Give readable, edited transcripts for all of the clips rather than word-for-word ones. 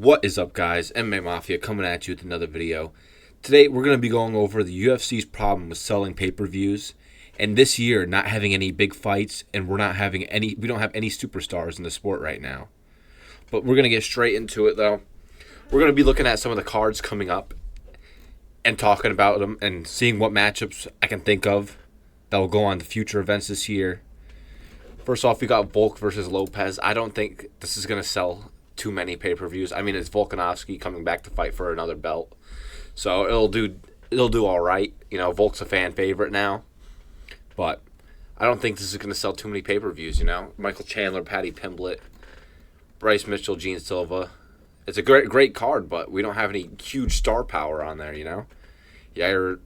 What is up, guys? MMA Mafia coming at you with another video. Today we're going to be going over the UFC's problem with selling pay-per-views, and this year not having any big fights, and we don't have any superstars in the sport right now. But we're going to get straight into it, though. We're going to be looking at some of the cards coming up and talking about them and seeing what matchups I can think of that will go on to future events this year. First off, we got Volk versus Lopez. I don't think this is going to sell too many pay-per-views. I mean, it's Volkanovski coming back to fight for another belt, so it'll do all right. You know, Volk's a fan favorite now, but I don't think this is going to sell too many pay-per-views. You know, Michael Chandler, Paddy Pimblett, Bryce Mitchell, Gene Silva. It's a great card, but we don't have any huge star power on there. You know, Yair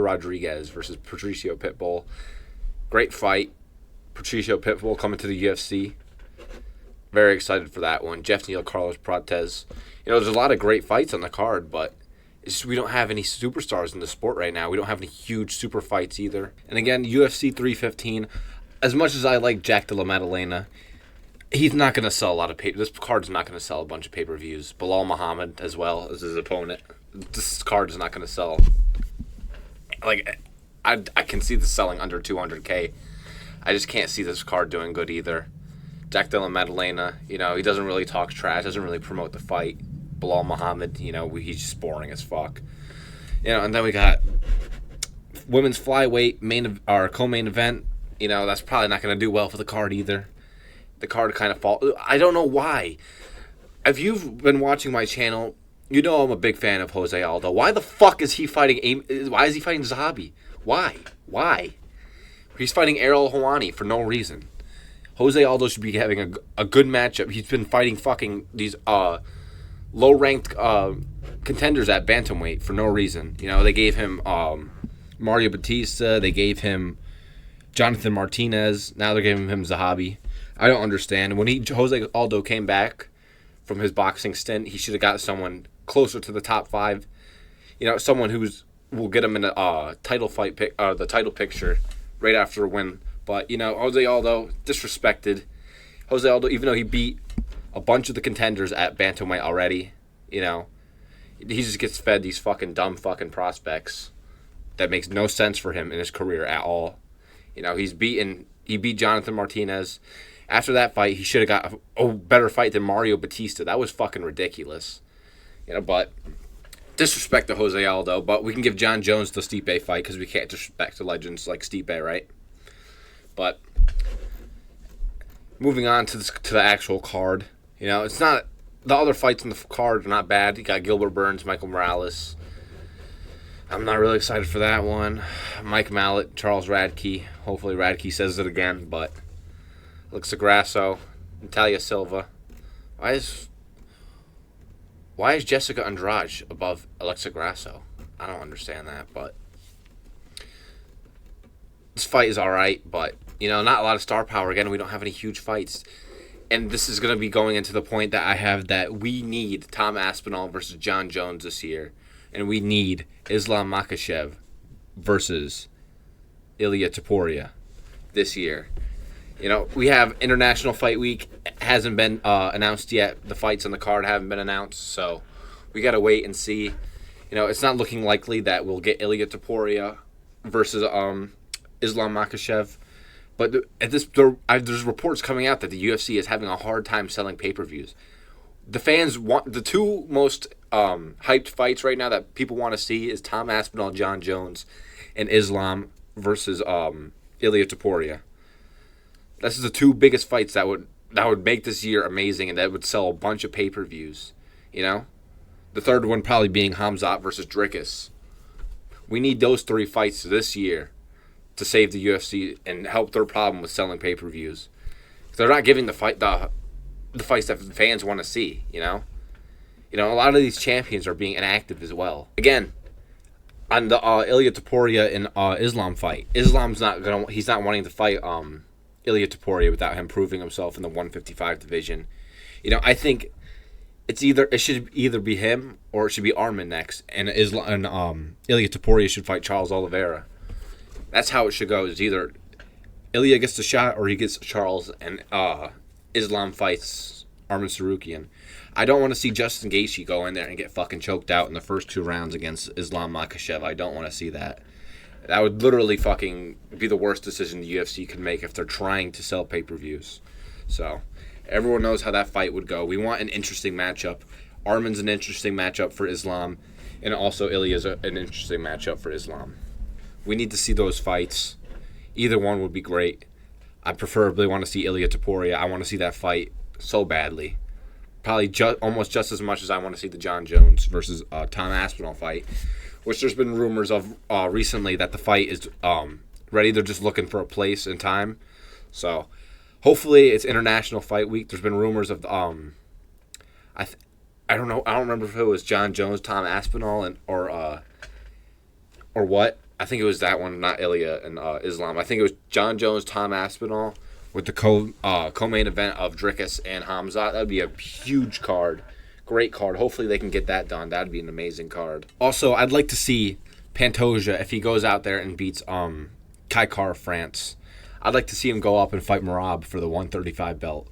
Rodriguez versus Patricio Pitbull. Great fight. Patricio Pitbull coming to the UFC. Very excited for that one. Jeff Neal, Carlos Prates. You know, there's a lot of great fights on the card, but it's just we don't have any superstars in the sport right now. We don't have any huge super fights either. And again, UFC 315, as much as I like Jack de la Maddalena, he's not going to sell a lot of this card's not going to sell a bunch of pay-per-views. Bilal Muhammad as well as his opponent. This card is not going to sell. Like, I can see this selling under 200K. I just can't see this card doing good either. Jack de la Maddalena, you know, he doesn't really talk trash, doesn't really promote the fight. Bilal Muhammad, you know, he's just boring as fuck. You know, and then we got women's flyweight co-main event. You know, that's probably not going to do well for the card either. The card kind of I don't know why. If you've been watching my channel, you know I'm a big fan of Jose Aldo. Why the fuck is he fighting why is he fighting Zahabi? Why? He's fighting Errol Houani for no reason. Jose Aldo should be having a good matchup. He's been fighting fucking these low-ranked contenders at bantamweight for no reason. You know, they gave him Mario Batista. They gave him Jonathan Martinez. Now they're giving him Zahabi. I don't understand. When Jose Aldo came back from his boxing stint, he should have got someone closer to the top 5. You know, someone will get him in a title fight the title picture right after a win. But, you know, Jose Aldo, disrespected. Jose Aldo, even though he beat a bunch of the contenders at bantamweight already, you know, he just gets fed these fucking dumb fucking prospects that makes no sense for him in his career at all. You know, he beat Jonathan Martinez. After that fight, he should have got a better fight than Mario Batista. That was fucking ridiculous. You know, but disrespect to Jose Aldo, but we can give John Jones the Stipe fight because we can't disrespect the legends like Stipe, right? But moving on to the actual card, you know, it's not the other fights on the card are not bad. You got Gilbert Burns, Michael Morales. I'm not really excited for that one. Mike Mallet, Charles Radke. Hopefully Radke says it again. But Alexa Grasso, Natalia Silva. Why is Jessica Andrade above Alexa Grasso? I don't understand that, but this fight is all right, but, you know, not a lot of star power. Again, we don't have any huge fights. And this is going to be going into the point that I have that we need Tom Aspinall versus John Jones this year. And we need Islam Makhachev versus Ilia Topuria this year. You know, we have International Fight Week. It hasn't been announced yet. The fights on the card haven't been announced. So we got to wait and see. You know, it's not looking likely that we'll get Ilia Topuria versus Islam Makhachev, but there's reports coming out that the UFC is having a hard time selling pay-per-views. The fans want the two most hyped fights right now that people want to see is Tom Aspinall, John Jones, and Islam versus Ilia Topuria. This is the two biggest fights that would make this year amazing and that would sell a bunch of pay-per-views. You know, the third one probably being Hamzat versus Dricus. We need those 3 fights this year to save the UFC and help their problem with selling pay-per-views. They're not giving the fights that the fans want to see, you know? You know, a lot of these champions are being inactive as well. Again, on the Ilia Topuria and Islam fight, Islam's he's not wanting to fight Ilia Topuria without him proving himself in the 155 division. You know, I think it should either be him or it should be Arman next, and Ilia Topuria should fight Charles Oliveira. That's how it should go. It's either Ilya gets the shot or he gets Charles, and Islam fights Arman Tsarukyan. I don't want to see Justin Gaethje go in there and get fucking choked out in the first 2 rounds against Islam Makhachev. I don't want to see that. That would literally fucking be the worst decision the UFC could make if they're trying to sell pay-per-views. So, everyone knows how that fight would go. We want an interesting matchup. Arman's an interesting matchup for Islam, and also Ilya's an interesting matchup for Islam. We need to see those fights. Either one would be great. I preferably want to see Ilia Topuria. I want to see that fight so badly. Probably almost just as much as I want to see the John Jones versus Tom Aspinall fight, which there's been rumors of recently that the fight is ready. They're just looking for a place and time. So hopefully it's International Fight Week. There's been rumors of I don't know. I don't remember if it was John Jones, Tom Aspinall, or what. I think it was that one, not Ilya and Islam. I think it was John Jones, Tom Aspinall, with the co-main event of Dricus and Hamzat. That would be a huge card. Great card. Hopefully they can get that done. That would be an amazing card. Also, I'd like to see Pantoja, if he goes out there and beats Kai Kara-France. I'd like to see him go up and fight Merab for the 135 belt.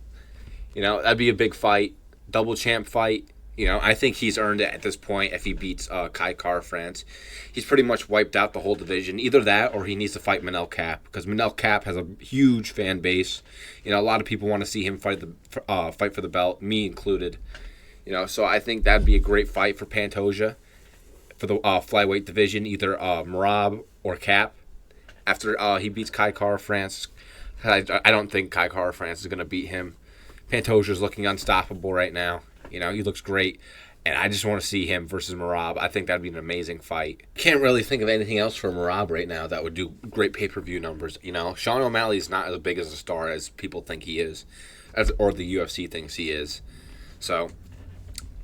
You know, that'd be a big fight. Double champ fight. You know, I think he's earned it at this point if he beats Kai Kara-France. He's pretty much wiped out the whole division. Either that or he needs to fight Manel Kape, because Manel Kape has a huge fan base. You know, a lot of people want to see him fight for the belt, me included. You know, so I think that'd be a great fight for Pantoja for the flyweight division, either Merab or Kape. After he beats Kai Kara-France, I don't think Kai Kara-France is going to beat him. Pantoja's looking unstoppable right now. You know, he looks great, and I just want to see him versus Merab. I think that'd be an amazing fight. Can't really think of anything else for Merab right now that would do great pay-per-view numbers. You know, Sean O'Malley's not as big as a star as people think he is, or the UFC thinks he is. So,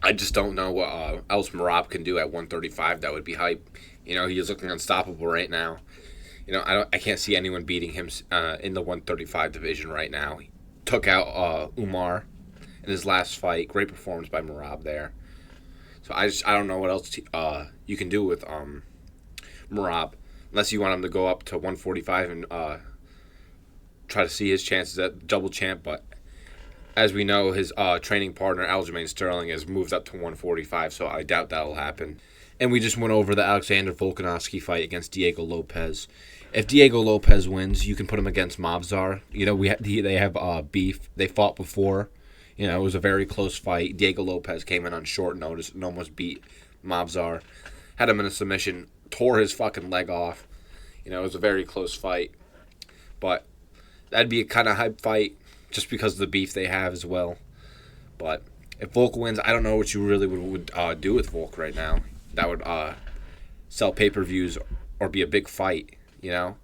I just don't know what else Merab can do at 135 that would be hype. You know, he's looking unstoppable right now. You know, I can't see anyone beating him in the 135 division right now. He took out Umar in his last fight. Great performance by Merab there. So I don't know what else you can do with Merab, unless you want him to go up to 145 and try to see his chances at double champ. But as we know, his training partner Aljamain Sterling has moved up to 145, so I doubt that'll happen. And we just went over the Alexander Volkanovski fight against Diego Lopez. If Diego Lopez wins, you can put him against Mavzar. You know, they have beef. They fought before. You know, it was a very close fight. Diego Lopez came in on short notice and almost beat Mavzar. Had him in a submission, tore his fucking leg off. You know, it was a very close fight. But that'd be a kind of hype fight just because of the beef they have as well. But if Volk wins, I don't know what you really would do with Volk right now. That would sell pay-per-views or be a big fight, you know?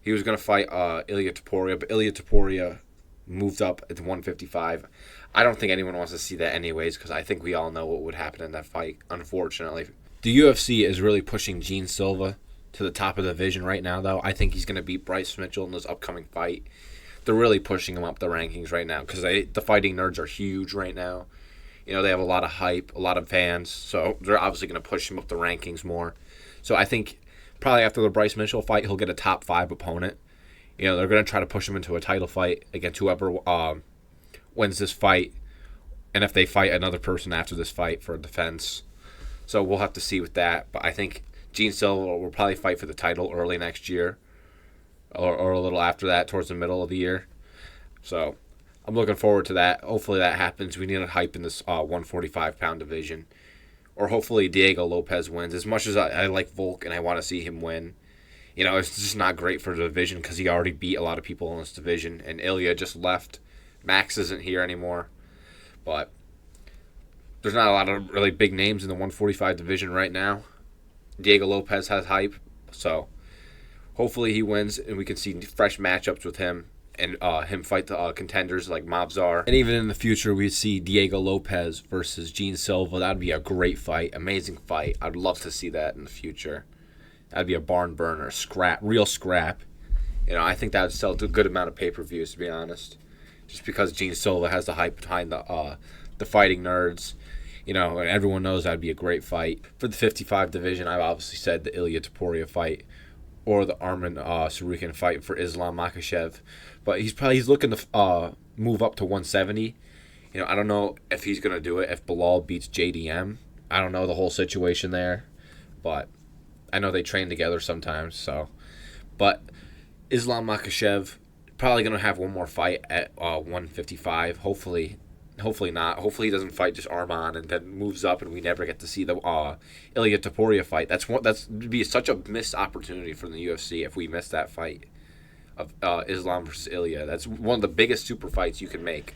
He was going to fight Ilia Topuria, but Ilia Topuria moved up at 155. I don't think anyone wants to see that anyways, because I think we all know what would happen in that fight, unfortunately. The UFC is really pushing Gene Silva to the top of the division right now, though. I think he's going to beat Bryce Mitchell in this upcoming fight. They're really pushing him up the rankings right now, because the fighting nerds are huge right now. You know, they have a lot of hype, a lot of fans, so they're obviously going to push him up the rankings more. So I think probably after the Bryce Mitchell fight, he'll get a top 5 opponent. You know, they're going to try to push him into a title fight against whoever wins this fight, and if they fight another person after this fight for defense. So we'll have to see with that. But I think Gene Silva will probably fight for the title early next year, or a little after that, towards the middle of the year. So I'm looking forward to that. Hopefully that happens. We need a hype in this 145-pound division. Or hopefully Diego Lopez wins. As much as I like Volk and I want to see him win, you know, it's just not great for the division because he already beat a lot of people in this division. And Ilya just left. Max isn't here anymore. But there's not a lot of really big names in the 145 division right now. Diego Lopez has hype. So hopefully he wins and we can see fresh matchups with him. And him fight the contenders like Mavzar. And even in the future, we see Diego Lopez versus Gene Silva. That would be a great fight. Amazing fight. I'd love to see that in the future. That'd be a barn burner. Scrap. Real scrap. You know, I think that would sell a good amount of pay-per-views, to be honest. Just because Gene Silva has the hype behind the fighting nerds. You know, and everyone knows that would be a great fight. For the 55 division, I've obviously said the Ilia Topuria fight or the Arman Tsarukyan fight for Islam Makhachev. But he's looking to move up to 170. You I don't know if he's going to do it if Bilal beats JDM. I don't know the whole situation there, but I know they train together sometimes. So, but Islam Makhachev probably going to have one more fight at 155. Hopefully not. Hopefully he doesn't fight just Arman and then moves up and we never get to see the Ilia Topuria fight. That's would be such a missed opportunity for the UFC if we miss that fight of Islam versus Ilia. That's one of the biggest super fights you can make,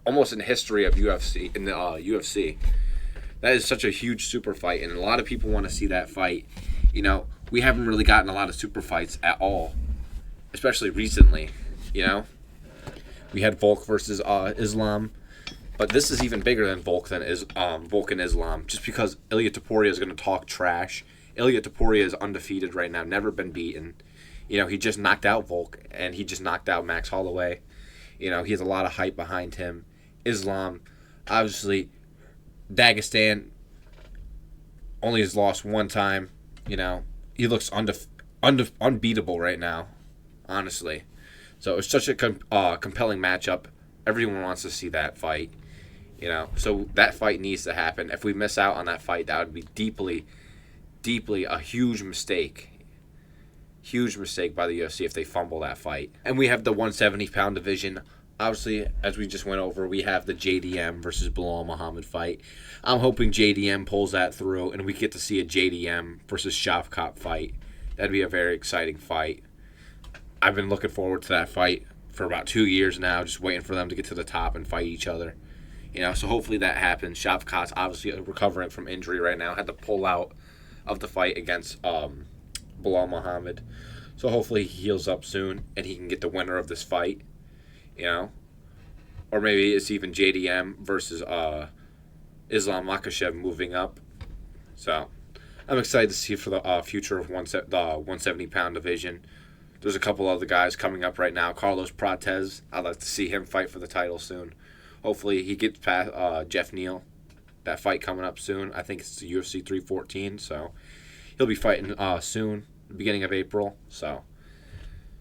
almost in the history of UFC in the UFC. That is such a huge super fight, and a lot of people want to see that fight. We haven't really gotten a lot of super fights at all, especially recently. We had Volk versus Islam, but this is even bigger than Volk and Islam, just because Ilia Topuria is going to talk trash. Ilia Topuria is undefeated right now, never been beaten. He just knocked out Volk, and he just knocked out Max Holloway. He has a lot of hype behind him. Islam, obviously, Dagestan only has lost one time. He looks unbeatable right now, honestly. So it's such a compelling matchup. Everyone wants to see that fight. So that fight needs to happen. If we miss out on that fight, that would be deeply, deeply a huge mistake. Huge mistake by the UFC if they fumble that fight. And we have the 170-pound division. Obviously, as we just went over, we have the JDM versus Bilal Muhammad fight. I'm hoping JDM pulls that through, and we get to see a JDM versus Shavkat fight. That'd be a very exciting fight. I've been looking forward to that fight for about 2 years now, just waiting for them to get to the top and fight each other. So hopefully that happens. Shavkat's obviously recovering from injury right now. Had to pull out of the fight against Bilal Muhammad. So hopefully he heals up soon and he can get the winner of this fight. Or maybe it's even JDM versus Islam Makhachev moving up. So I'm excited to see for the future of the 170-pound division. There's a couple other guys coming up right now. Carlos Prates, I'd like to see him fight for the title soon. Hopefully he gets past Jeff Neal. That fight coming up soon. I think it's the UFC 314, so he'll be fighting soon, the beginning of April. So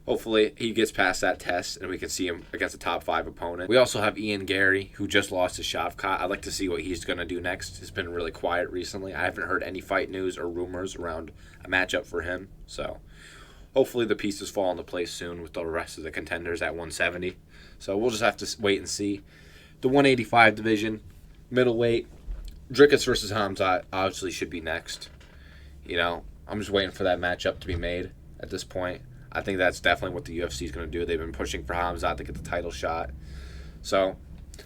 hopefully he gets past that test and we can see him against a top 5 opponent. We also have Ian Gary, who just lost to Shavkat. I'd like to see what he's going to do next. He's been really quiet recently. I haven't heard any fight news or rumors around a matchup for him. So hopefully the pieces fall into place soon with the rest of the contenders at 170. So we'll just have to wait and see. The 185 division, middleweight, Dricus versus Hamzat obviously should be next. I'm just waiting for that matchup to be made at this point. I think that's definitely what the UFC is going to do. They've been pushing for Hamzat to get the title shot. So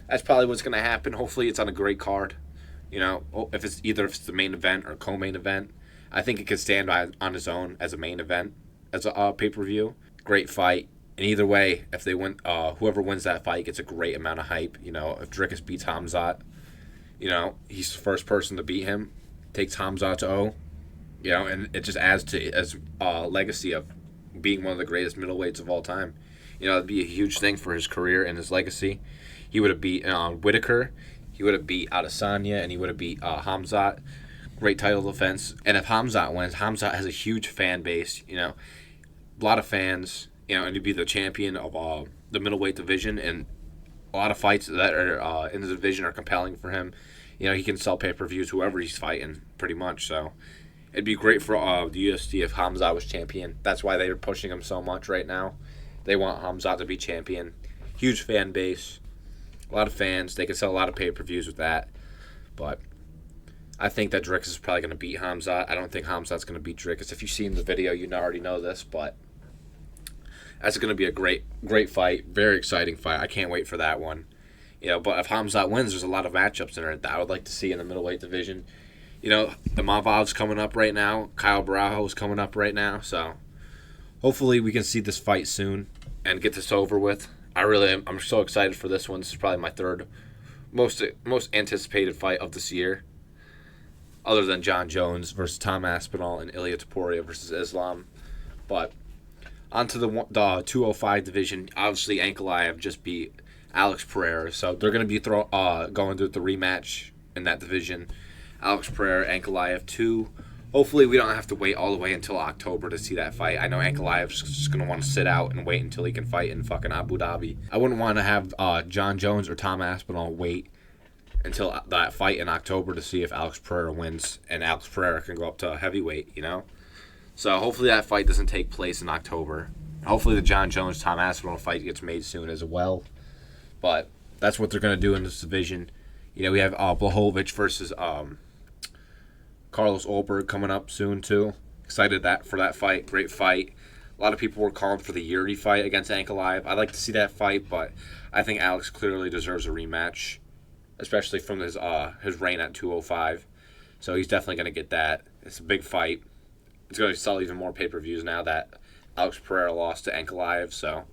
that's probably what's going to happen. Hopefully it's on a great card. If it's the main event or co-main event, I think it could stand on its own as a main event, as a pay-per-view. Great fight. And either way, if they win, whoever wins that fight gets a great amount of hype. If Dricus beats Hamzat, he's the first person to beat him, takes Hamzat to O, and it just adds to his legacy of being one of the greatest middleweights of all time. It'd be a huge thing for his career and his legacy. He would have beat Whitaker, he would have beat Adesanya, and he would have beat Hamzat. Great title defense. And if Hamzat wins, Hamzat has a huge fan base, a lot of fans. And he'd be the champion of the middleweight division, and a lot of fights that are in the division are compelling for him. He can sell pay-per-views whoever he's fighting, pretty much. So it'd be great for the UFC if Hamzat was champion. That's why they're pushing him so much right now. They want Hamzat to be champion. Huge fan base, a lot of fans. They can sell a lot of pay-per-views with that. But I think that Dricus is probably going to beat Hamzat. I don't think Hamzat's going to beat Dricus. If you've seen the video, you already know this, but that's going to be a great fight, very exciting fight. I can't wait for that one. But if Hamzat wins, there's a lot of matchups in there that I would like to see in the middleweight division. Imavov's coming up right now. Kyle Barajo's coming up right now. So hopefully we can see this fight soon and get this over with. I'm so excited for this one. This is probably my third most anticipated fight of this year, other than John Jones versus Tom Aspinall and Ilia Topuria versus Islam. But onto the 205 division. Obviously, Ankalaev just beat Alex Pereira, so they're going to be going through the rematch in that division. Alex Pereira, Ankalaev 2 Hopefully we don't have to wait all the way until October to see that fight. I know Ankalaev's just going to want to sit out and wait until he can fight in fucking Abu Dhabi. I wouldn't want to have John Jones or Tom Aspinall wait until that fight in October to see if Alex Pereira wins and Alex Pereira can go up to heavyweight, you know? So hopefully that fight doesn't take place in October. Hopefully the John Jones-Tom Aspinall fight gets made soon as well. But that's what they're going to do in this division. You know, we have Blachowicz versus Carlos Ulberg coming up soon too. Excited for that fight. Great fight. A lot of people were calling for the Yuri fight against Ankalaev. I'd like to see that fight, but I think Alex clearly deserves a rematch, especially from his reign at 205. So he's definitely going to get that. It's a big fight. It's going to sell even more pay-per-views now that Alex Pereira lost to Ankalaev. So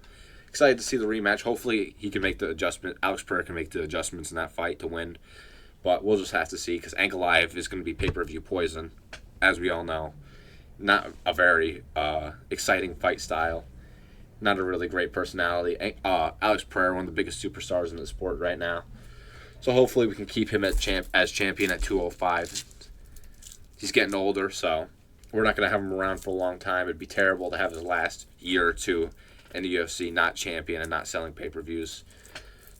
excited to see the rematch. Hopefully he can make the adjustment. Alex Pereira can make the adjustments in that fight to win. But we'll just have to see because Ankalaev is going to be pay-per-view poison, as we all know. Not a very exciting fight style. Not a really great personality. Alex Pereira, one of the biggest superstars in the sport right now. So hopefully we can keep him as champion at 205. He's getting older, so we're not going to have him around for a long time. It'd be terrible to have his last year or two in the UFC not champion and not selling pay-per-views.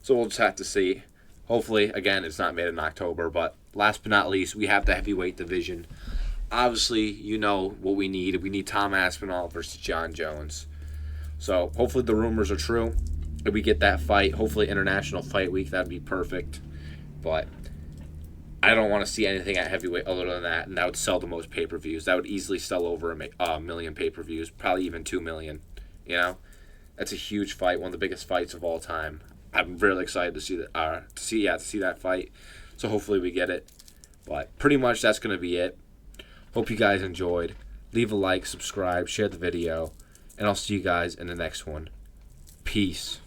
So we'll just have to see. Hopefully, again, it's not made in October. But last but not least, we have the heavyweight division. Obviously, you know what we need. We need Tom Aspinall versus John Jones. So hopefully the rumors are true. If we get that fight, hopefully International Fight Week, that'd be perfect. But I don't want to see anything at heavyweight other than that, and that would sell the most pay-per-views. That would easily sell over a million pay-per-views, probably even 2 million. You know, that's a huge fight, one of the biggest fights of all time. I'm really excited to see that fight. So hopefully we get it. But pretty much that's going to be it. Hope you guys enjoyed. Leave a like, subscribe, share the video, and I'll see you guys in the next one. Peace.